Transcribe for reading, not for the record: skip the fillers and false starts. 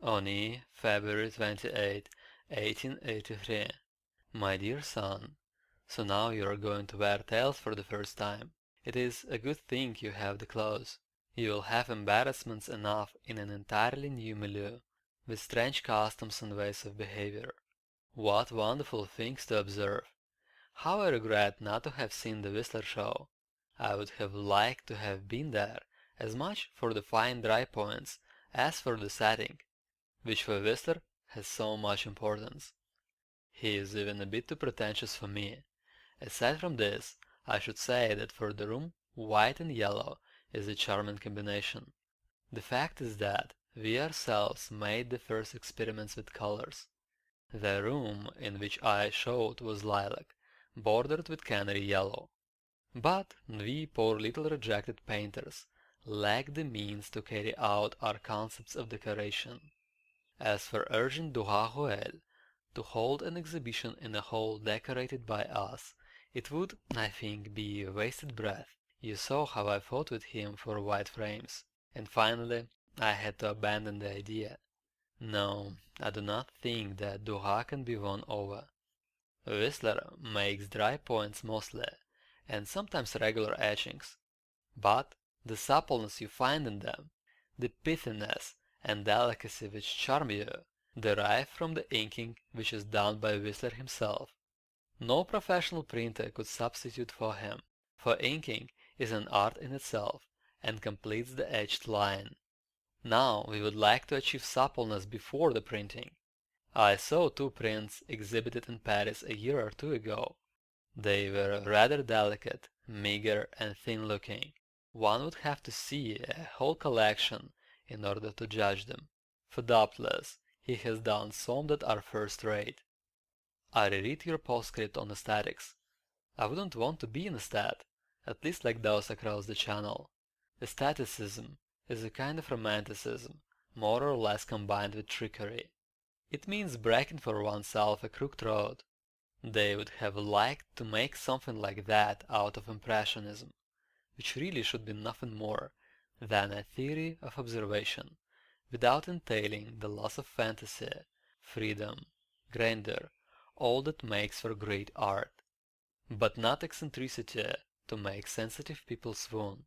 OSNY, February 28, 1883. My dear son, so now you are going to wear tails for the first time. It is a good thing you have the clothes. You will have embarrassments enough in an entirely new milieu, with strange customs and ways of behavior. What wonderful things to observe! How I regret not to have seen the Whistler show. I would have liked to have been there, as much for the fine dry points as for the setting, which for Whistler has so much importance. He is even a bit too pretentious for me. Aside from this, I should say that for the room white and yellow is a charming combination. The fact is that we ourselves made the first experiments with colors. The room in which I showed was lilac, bordered with canary yellow. But we poor little rejected painters lacked the means to carry out our concepts of decoration. As for urging Durand-Ruel to hold an exhibition in a hall decorated by us, it would, I think, be wasted breath. You saw how I fought with him for white frames, and finally I had to abandon the idea. No, I do not think that Durand can be won over. Whistler makes dry points mostly, and sometimes regular etchings, but the suppleness you find in them, the pithiness and delicacy which charm you, derive from the inking which is done by Whistler himself. No professional printer could substitute for him, for inking is an art in itself, and completes the etched line. Now we would like to achieve suppleness before the printing. I saw two prints exhibited in Paris a year or two ago. They were rather delicate, meager, and thin-looking. One would have to see a whole collection in order to judge them, for doubtless he has done some that are first-rate. I reread your postscript on aesthetics. I wouldn't want to be an aesthete, at least like those across the channel. Aestheticism is a kind of romanticism, more or less combined with trickery. It means breaking for oneself a crooked road. They would have liked to make something like that out of Impressionism, which really should be nothing more than a theory of observation, without entailing the loss of fantasy, freedom, grandeur, all that makes for great art, but not eccentricity to make sensitive people swoon.